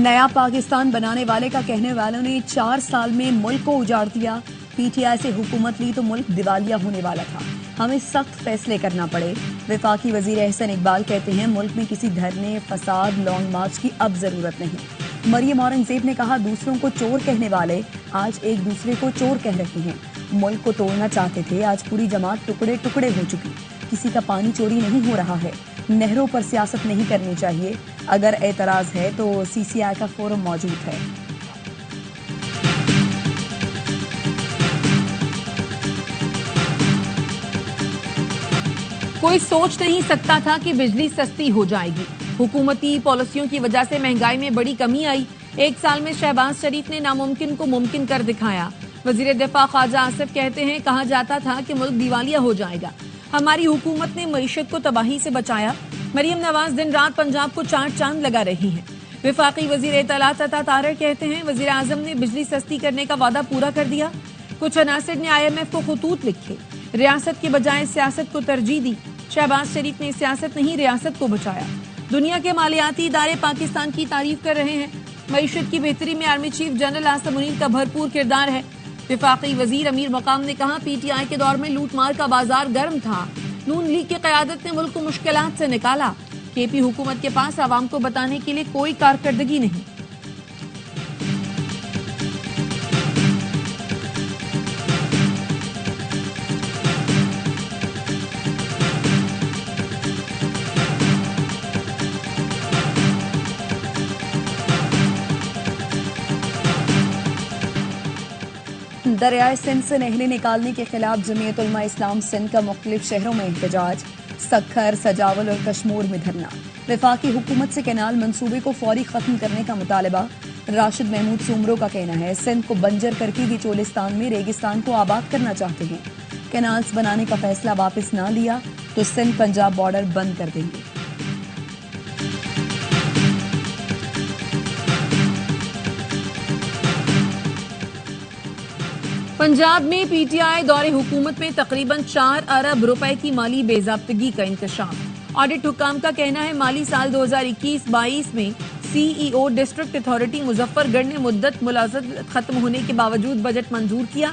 نیا پاکستان بنانے والے کا کہنے والوں نے 4 سال میں ملک کو اجاڑ دیا. پی ٹی آئی سے حکومت لی تو ملک دیوالیہ ہونے والا تھا. ہمیں سخت فیصلے کرنا پڑے. وفاقی وزیر احسن اقبال کہتے ہیں ملک میں کسی دھرنے، فساد، لانگ مارچ کی اب ضرورت نہیں. مریم اورنگزیب نے کہا دوسروں کو چور کہنے والے آج ایک دوسرے کو چور کہہ رہے ہیں. ملک کو توڑنا چاہتے تھے، آج پوری جماعت ٹکڑے ٹکڑے ہو چکی. کسی کا پانی چوری نہیں ہو رہا ہے. نہروں پر سیاست نہیں کرنی چاہیے. اگر اعتراض ہے تو سی سی آئی کا فورم موجود ہے. کوئی سوچ نہیں سکتا تھا کہ بجلی سستی ہو جائے گی. حکومتی پالیسیوں کی وجہ سے مہنگائی میں بڑی کمی آئی. 1 سال میں شہباز شریف نے ناممکن کو ممکن کر دکھایا. وزیر دفاع خواجہ آصف کہتے ہیں کہا جاتا تھا کہ ملک دیوالیہ ہو جائے گا، ہماری حکومت نے معیشت کو تباہی سے بچایا. مریم نواز دن رات پنجاب کو 4 چاند لگا رہی ہیں. وفاقی وزیر اطلاعات عطا طارق کہتے ہیں وزیر اعظم نے بجلی سستی کرنے کا وعدہ پورا کر دیا. کچھ عناصر نے آئی ایم ایف کو خطوط لکھے، ریاست کے بجائے سیاست کو ترجیح دی. شہباز شریف نے سیاست نہیں ریاست کو بچایا. دنیا کے مالیاتی ادارے پاکستان کی تعریف کر رہے ہیں. معیشت کی بہتری میں army chief general Asim Munir کا بھرپور کردار ہے. وفاقی وزیر امیر مقام نے کہا پی ٹی آئی کے دور میں لوٹ مار کا بازار گرم تھا. نون لیگ کی قیادت نے ملک کو مشکلات سے نکالا. کے پی حکومت کے پاس عوام کو بتانے کے لیے کوئی کارکردگی نہیں. دریائے سندھ سے نہریں نکالنے کے خلاف جمعیت علماء اسلام سندھ کا مختلف شہروں میں احتجاج. سکھر، سجاول اور کشمور میں دھرنا. وفاقی حکومت سے کینال منصوبے کو فوری ختم کرنے کا مطالبہ. راشد محمود سومرو کا کہنا ہے سندھ کو بنجر کر کے بھی چولستان میں ریگستان کو آباد کرنا چاہتے ہیں. کینالز بنانے کا فیصلہ واپس نہ لیا تو سندھ پنجاب بارڈر بند کر دیں گے. پنجاب میں پی ٹی آئی دور حکومت میں تقریباً 4 ارب روپے کی مالی بے ضابطگی کا انکشاف. آڈٹ حکام کا کہنا ہے مالی سال 2021-22 میں سی ای او ڈسٹرکٹ اتھارٹی مظفر گڑھ نے مدت ملازمت ختم ہونے کے باوجود بجٹ منظور کیا.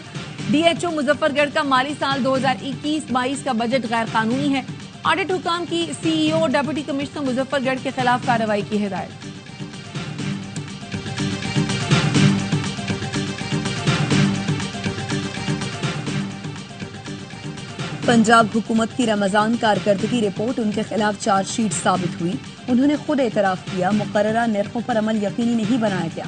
ڈی ایچ او مظفر گڑھ کا مالی سال 2021-22 کا بجٹ غیر قانونی ہے. آڈٹ حکام کی سی ای او ڈپٹی کمشنر مظفر گڑھ کے خلاف کارروائی کی ہدایت. پنجاب حکومت کی رمضان کارکردگی رپورٹ ان کے خلاف چارج شیٹ ثابت ہوئی. انہوں نے خود اعتراف کیا مقررہ نرخوں پر عمل یقینی نہیں بنایا گیا.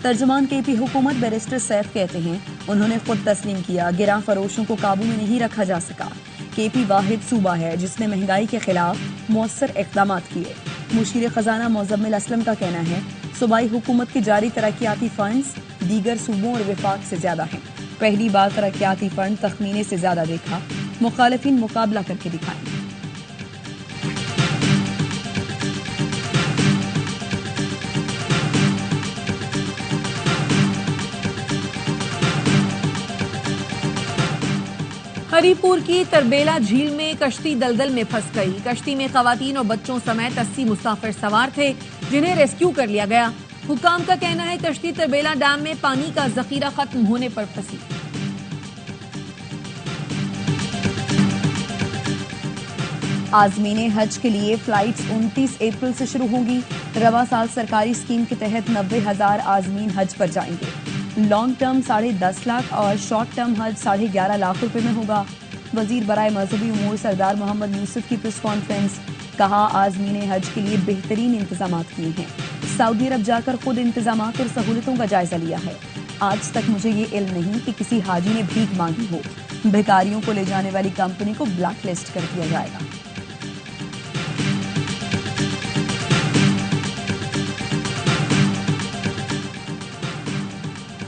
ترجمان کے پی حکومت بیرسٹر سیف کہتے ہیں انہوں نے خود تسلیم کیا گراں فروشوں کو قابو میں نہیں رکھا جا سکا. کے پی واحد صوبہ ہے جس نے مہنگائی کے خلاف مؤثر اقدامات کیے. مشیر خزانہ مزمل اسلم کا کہنا ہے صوبائی حکومت کے جاری ترقیاتی فنڈز دیگر صوبوں اور وفاق سے زیادہ ہیں. پہلی بار ترقیاتی فنڈ تخمینے سے زیادہ دیکھا. مخالفین مقابلہ کر کے دکھائیں. ہری پور کی تربیلا جھیل میں کشتی دلدل میں پھنس گئی. کشتی میں خواتین اور بچوں سمیت 80 مسافر سوار تھے جنہیں ریسکیو کر لیا گیا. حکام کا کہنا ہے کشتی تربیلا ڈیم میں پانی کا ذخیرہ ختم ہونے پر پھنسی. عازمین حج کے لیے فلائٹس 29 اپریل سے شروع ہوں گی. رواں سال سرکاری اسکیم کے تحت 90,000 عازمین حج پر جائیں گے. لانگ ٹرم 10.5 لاکھ اور شارٹ ٹرم حج 11.5 لاکھ روپے میں ہوگا. وزیر برائے مذہبی امور سردار محمد یوسف کی پریس کانفرنس. کہا عازمین حج کے لیے بہترین انتظامات کیے ہیں. سعودی عرب جا کر خود انتظامات اور سہولتوں کا جائزہ لیا ہے. آج تک مجھے یہ علم نہیں کہ کسی حاجی نے بھیک مانگی ہو. بھکاریوں کو لے جانے والی کمپنی کو بلیک لسٹ کر دیا جائے گا.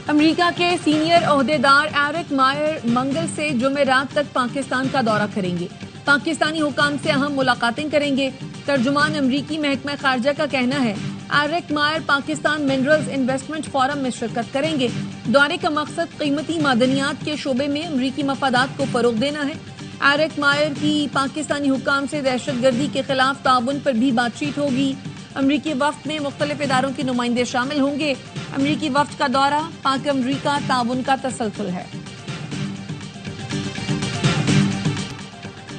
امریکہ کے سینئر عہدیدار ایرک مائر منگل سے جمعرات تک پاکستان کا دورہ کریں گے. پاکستانی حکام سے اہم ملاقاتیں کریں گے. ترجمان امریکی محکمہ خارجہ کا کہنا ہے ایرک مائر پاکستان منرلز انویسٹمنٹ فورم میں شرکت کریں گے. دورے کا مقصد قیمتی معدنیات کے شعبے میں امریکی مفادات کو فروغ دینا ہے. ایرک مائر کی پاکستانی حکام سے دہشت گردی کے خلاف تعاون پر بھی بات چیت ہوگی. امریکی وفد میں مختلف اداروں کے نمائندے شامل ہوں گے. امریکی وفد کا دورہ پاک امریکہ تعاون کا تسلسل ہے.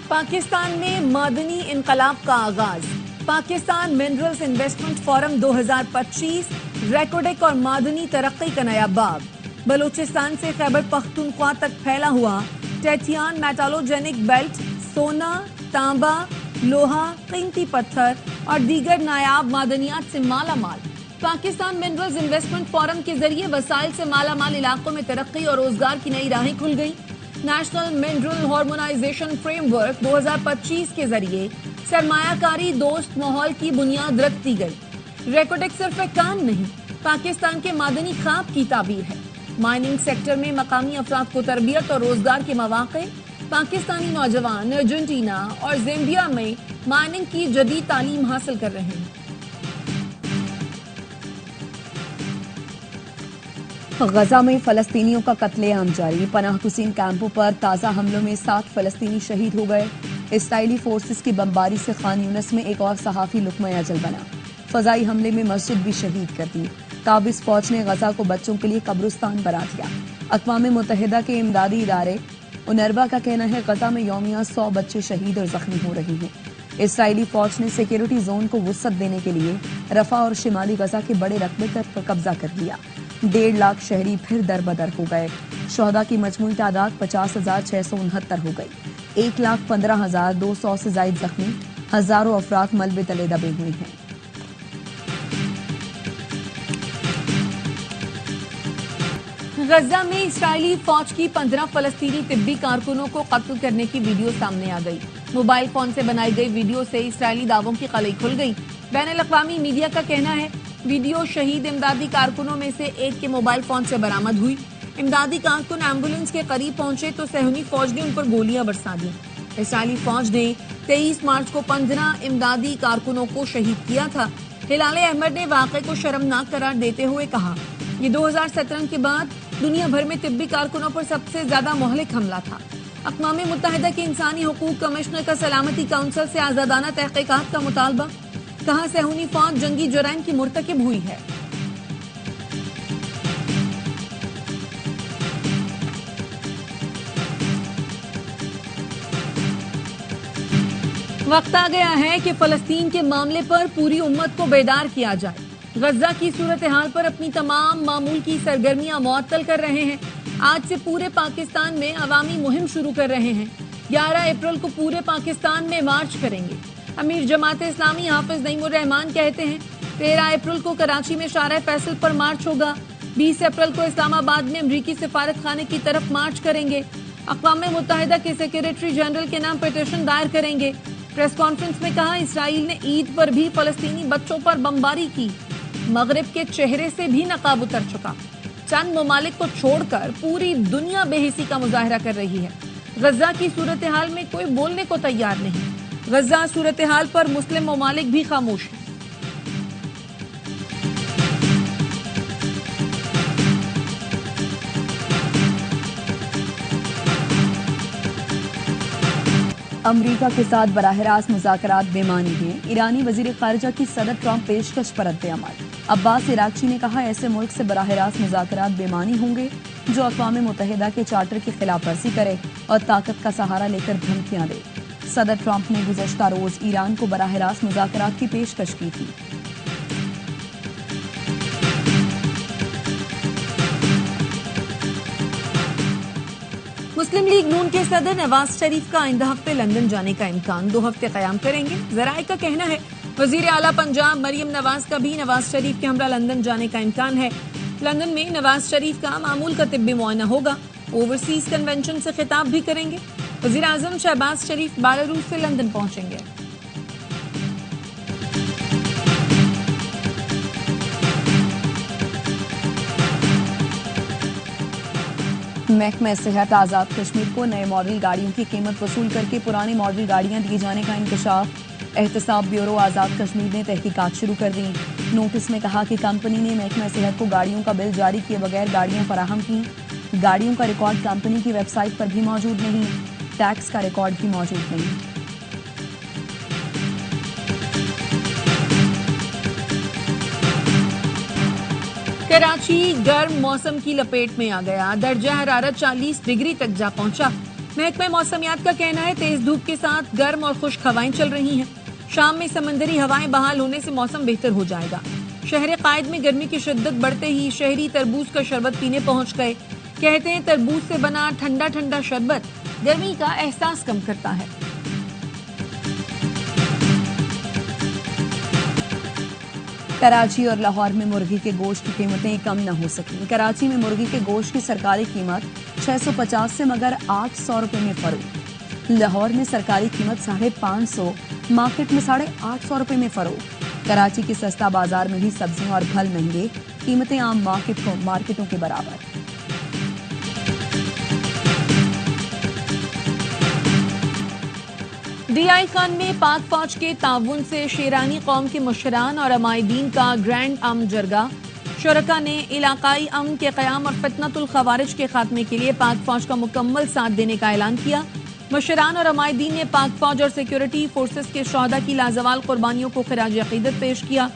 پاکستان میں معدنی انقلاب کا آغاز. Pakistan minerals investment forum 2025 Reko Diq اور معدنی ترقی کا نیا باب. بلوچستان سے خیبر پختونخوا تک پھیلا ہوا ٹیٹیان میٹالوجینک بیلٹ سونا، تانبا، لوہا، قیمتی پتھر اور دیگر نایاب معدنیات سے مالا مال. پاکستان منرلز انویسٹمنٹ فورم کے ذریعے وسائل سے مالا مال علاقوں میں ترقی اور روزگار کی نئی راہیں کھل گئی. National mineral harmonisation frame work 2025 کے ذریعے سرمایہ کاری دوست ماحول کی بنیاد رکھ دی گئی. ریکوڈک صرف ایک کام نہیں، پاکستان کے معدنی خواب کی تعبیر ہے. مائننگ سیکٹر میں مقامی افراد کو تربیت اور روزگار کے مواقع. پاکستانی نوجوان ارجنٹینا اور زیمبیا میں مائننگ کی جدید تعلیم حاصل کر رہے ہیں. غزہ میں فلسطینیوں کا قتل عام جاری. پناہ گزین کیمپوں پر تازہ حملوں میں 7 فلسطینی شہید ہو گئے. اسرائیلی فورسز کی بمباری سے خان یونس میں ایک اور صحافی لقمہ اجل بنا. فضائی حملے میں مسجد بھی شہید کر دی. قابض فوج نے غزہ کو بچوں کے لیے قبرستان بنا دیا. اقوام متحدہ کے امدادی ادارے اونروا کا کہنا ہے غزہ میں یومیہ 100 بچے شہید اور زخمی ہو رہے ہیں. اسرائیلی فوج نے سیکیورٹی زون کو وسعت دینے کے لیے رفح اور شمالی غزہ کے بڑے رقبے پر قبضہ کر لیا. 1.5 لاکھ شہری پھر در بدر ہو گئے. شہداء کی مجموعی تعداد 50,669 ہو گئی. 1,15,200 سے زائد زخمی. ہزاروں افراد ملبے تلے دبے ہوئے ہیں. غزہ میں اسرائیلی فوج کی 15 فلسطینی طبی کارکنوں کو قتل کرنے کی ویڈیو سامنے آ گئی. موبائل فون سے بنائی گئی ویڈیو سے اسرائیلی دعووں کی قلعی کھل گئی. بین الاقوامی میڈیا کا کہنا ہے ویڈیو شہید امدادی کارکنوں میں سے ایک کے موبائل فون سے برآمد ہوئی. امدادی کارکن ایمبولینس کے قریب پہنچے تو صہیونی فوج نے ان پر گولیاں برسا دیں. اسرائیلی فوج نے 23 مارچ کو 15 امدادی کارکنوں کو شہید کیا تھا. ہلال احمد نے واقعے کو شرمناک قرار دیتے ہوئے کہا یہ 2017 کے بعد دنیا بھر میں طبی کارکنوں پر سب سے زیادہ مہلک حملہ تھا. اقوام متحدہ کے انسانی حقوق کمشنر کا سلامتی کونسل سے آزادانہ تحقیقات کا مطالبہ. کہا صہیونی فوج جنگی جرائم کی مرتکب ہوئی ہے. وقت آ گیا ہے کہ فلسطین کے معاملے پر پوری امت کو بیدار کیا جائے. غزہ کی صورتحال پر اپنی تمام معمول کی سرگرمیاں معطل کر رہے ہیں. آج سے پورے پاکستان میں عوامی مہم شروع کر رہے ہیں. 11 اپریل کو پورے پاکستان میں مارچ کریں گے. امیر جماعت اسلامی حافظ نعیم الرحمان کہتے ہیں 13 اپریل کو کراچی میں شارع فیصل پر مارچ ہوگا. 20 اپریل کو اسلام آباد میں امریکی سفارت خانے کی طرف مارچ کریں گے. اقوام متحدہ کے سیکریٹری جنرل کے نام پٹیشن دائر کریں گے. پریس کانفرنس میں کہا اسرائیل نے عید پر بھی فلسطینی بچوں پر بمباری کی. مغرب کے چہرے سے بھی نقاب اتر چکا. چند ممالک کو چھوڑ کر پوری دنیا بے حسی کا مظاہرہ کر رہی ہے. غزہ کی صورتحال میں کوئی بولنے کو تیار نہیں. غزہ صورتحال پر مسلم ممالک بھی خاموش ہیں. امریکہ کے ساتھ براہ راست مذاکرات بے معنی ہیں. ایرانی وزیر خارجہ کی صدر ٹرمپ پیشکش پر رد عمل. عباس عراقچی نے کہا ایسے ملک سے براہ راست مذاکرات بے معنی ہوں گے جو اقوام متحدہ کے چارٹر کی خلاف ورزی کرے اور طاقت کا سہارا لے کر دھمکیاں دے. صدر ٹرمپ نے گزشتہ روز ایران کو براہ راست مذاکرات کی پیشکش کی تھی. مسلم لیگ نون کے صدر نواز شریف کا آئندہ ہفتے لندن جانے کا امکان. 2 ہفتے قیام کریں گے. ذرائع کا کہنا ہے وزیر اعلیٰ پنجاب مریم نواز کا بھی نواز شریف کے ہمراہ لندن جانے کا امکان ہے. لندن میں نواز شریف کا معمول کا طبی معائنہ ہوگا. اوورسیز کنونشن سے خطاب بھی کریں گے. وزیر اعظم شہباز شریف بیلاروس سے لندن پہنچیں گے. محکمہ صحت آزاد کشمیر کو نئے ماڈل گاڑیوں کی قیمت وصول کر کے پرانی ماڈل گاڑیاں دیے جانے کا انکشاف. احتساب بیورو آزاد کشمیر نے تحقیقات شروع کر دی. نوٹس میں کہا کہ کمپنی نے محکمہ صحت کو گاڑیوں کا بل جاری کیے بغیر گاڑیاں فراہم کی. گاڑیوں کا ریکارڈ کمپنی کی ویب سائٹ پر بھی موجود نہیں. ٹیکس کا ریکارڈ بھی موجود نہیں. کراچی گرم موسم کی لپیٹ میں آ گیا. درجہ حرارت 40 ڈگری تک جا پہنچا. محکمہ موسمیات کا کہنا ہے تیز دھوپ کے ساتھ گرم اور خشک ہوائیں چل رہی ہیں. شام میں سمندری ہوائیں بحال ہونے سے موسم بہتر ہو جائے گا. شہر قائد میں گرمی کی شدت بڑھتے ہی شہری تربوز کا شربت پینے پہنچ گئے. کہتے ہیں تربوز سے بنا ٹھنڈا ٹھنڈا شربت گرمی کا احساس کم کرتا ہے. کراچی اور لاہور میں مرغی کے گوشت کی قیمتیں کم نہ ہو سکیں. کراچی میں مرغی کے گوشت کی سرکاری قیمت 650 سے مگر 800 روپے میں فروخت. لاہور میں سرکاری قیمت 550، مارکیٹ میں 850 روپے میں فروخت. کراچی کی سستا بازار میں بھی سبزیاں اور پھل مہنگے، قیمتیں عام مارکیٹوں کے برابر. ڈی آئی خان میں پاک فوج کے تعاون سے شیرانی قوم کے مشران اور عمائدین کا گرینڈ امن جرگہ. شرکاء نے علاقائی امن کے قیام اور فتنۃ الخوارج کے خاتمے کے لیے پاک فوج کا مکمل ساتھ دینے کا اعلان کیا. مشران اور عمائدین نے پاک فوج اور سیکیورٹی فورسز کے شہداء کی لازوال قربانیوں کو خراج عقیدت پیش کیا.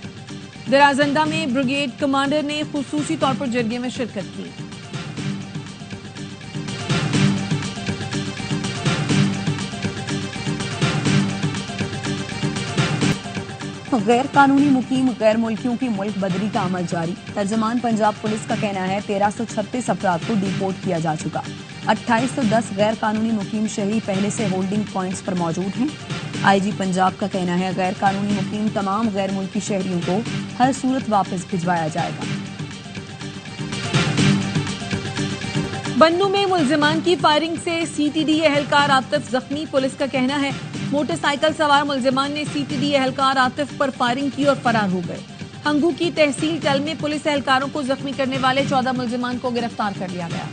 درازندہ میں بریگیڈ کمانڈر نے خصوصی طور پر جرگے میں شرکت کی. غیر قانونی مقیم غیر ملکیوں کی ملک بدری کا عمل جاری. ترجمان پنجاب پولیس کا کہنا ہے 1336 افراد کو ڈیپورٹ کیا جا چکا. 2810 غیر قانونی مقیم شہری پہلے سے ہولڈنگ پوائنٹس پر موجود ہیں. آئی جی پنجاب کا کہنا ہے غیر قانونی مقیم تمام غیر ملکی شہریوں کو ہر صورت واپس بھجوایا جائے گا. بنوں میں ملزمان کی فائرنگ سے سی ٹی ڈی اہلکار عاطف زخمی. پولیس کا کہنا ہے موٹر سائیکل سوار ملزمان نے سی ٹی ڈی اہلکار عاطف پر فائرنگ کی اور فرار ہو گئے. ہنگو کی تحصیل ٹل میں پولیس اہلکاروں کو زخمی کرنے والے 14 ملزمان کو گرفتار کر لیا گیا.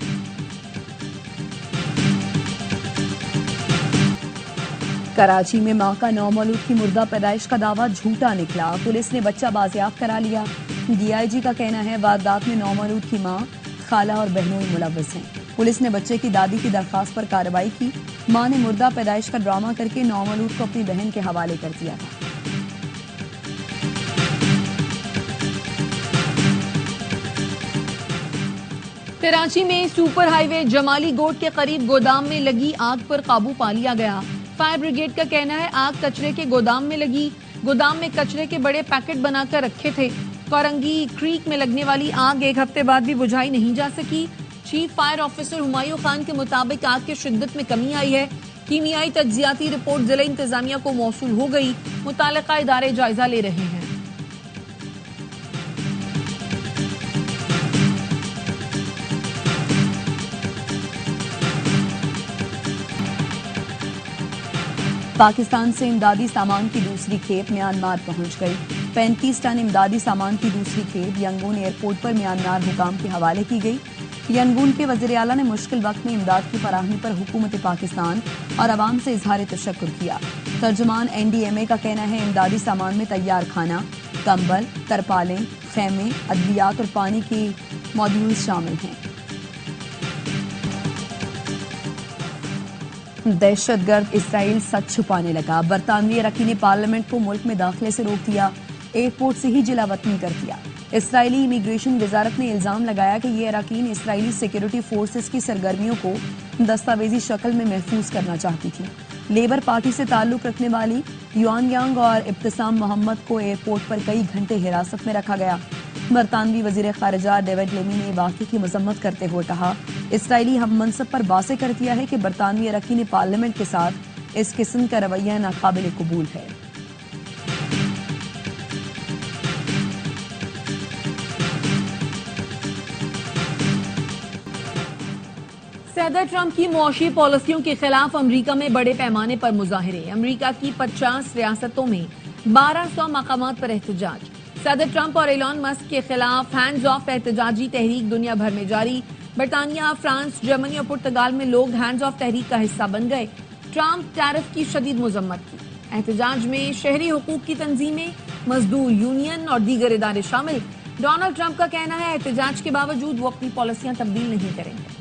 کراچی میں ماں کا نومولود کی مردہ پیدائش کا دعویٰ جھوٹا نکلا. پولیس نے بچہ بازیاب کرا لیا. ڈی آئی جی کا کہنا ہے واردات میں نومولود کی ماں، خالہ اور بہنوئی ملوث ہیں. پولیس نے بچے کی دادی کی درخواست پر کارروائی کی. ماں نے مردہ پیدائش کا ڈرامہ کر کے نومولود کو اپنی بہن کے حوالے کر دیا تھا. کراچی میں سپر ہائی وے جمالی گوٹ کے قریب گودام میں لگی آگ پر قابو پا لیا گیا. فائر بریگیڈ کا کہنا ہے آگ کچرے کے گودام میں لگی. گودام میں کچرے کے بڑے پیکٹ بنا کر رکھے تھے. کورنگی کریک میں لگنے والی آگ ایک ہفتے بعد بھی بجھائی نہیں جا سکی. Chief fire officer Humayun Khan کے مطابق آگ کی شدت میں کمی آئی ہے. کیمیائی تجزیاتی رپورٹ ضلع انتظامیہ کو موصول ہو گئی. متعلقہ ادارے جائزہ لے رہے ہیں. پاکستان سے امدادی سامان کی دوسری کھیپ میانمار پہنچ گئی. 35 ٹن امدادی سامان کی دوسری کھیپ ینگون ایئرپورٹ پر میانمار حکام کے حوالے کی گئی. ینگون کے وزیر اعلیٰ نے مشکل وقت میں امداد کی فراہمی پر حکومت پاکستان اور عوام سے اظہار تشکر کیا. ترجمان این ڈی ایم اے کا کہنا ہے امدادی سامان میں تیار کھانا، کمبل، ترپالیں، خیمے، ادویات اور پانی کی ماڈیولز شامل ہیں. دہشت گرد اسرائیل سچ چھپانے لگا. برطانوی اراکین نے پارلیمنٹ کو ملک میں داخلے سے روک دیا. ایئرپورٹ سے ہی جلا وطنی کر دیا. اسرائیلی امیگریشن وزارت نے الزام لگایا کہ یہ اراکین اسرائیلی سیکیورٹی فورسز کی سرگرمیوں کو دستاویزی شکل میں محفوظ کرنا چاہتی تھی. لیبر پارٹی سے تعلق رکھنے والی یوان یانگ اور ابتسام محمد کو ایئرپورٹ پر کئی گھنٹے حراست میں رکھا گیا. برطانوی وزیر خارجہ ڈیوڈ لیمی نے واقعے کی مذمت کرتے ہوئے کہا اسرائیلی ہم منصب پر واضح کر دیا ہے کہ برطانوی اراکین پارلیمنٹ کے ساتھ اس قسم کا رویہ ناقابل قبول ہے. صدر ٹرمپ کی معاشی پالیسیوں کے خلاف امریکہ میں بڑے پیمانے پر مظاہرے. امریکہ کی 50 ریاستوں میں 1200 مقامات پر احتجاج. صدر ٹرمپ اور ایلان مسک کے خلاف ہینڈز آف احتجاجی تحریک دنیا بھر میں جاری. برطانیہ، فرانس، جرمنی اور پرتگال میں لوگ ہینڈز آف تحریک کا حصہ بن گئے. ٹرمپ ٹیرف کی شدید مذمت کی. احتجاج میں شہری حقوق کی تنظیمیں، مزدور یونین اور دیگر ادارے شامل. ڈونلڈ ٹرمپ کا کہنا ہے احتجاج کے باوجود وہ اپنی پالیسیاں تبدیل نہیں کریں گے.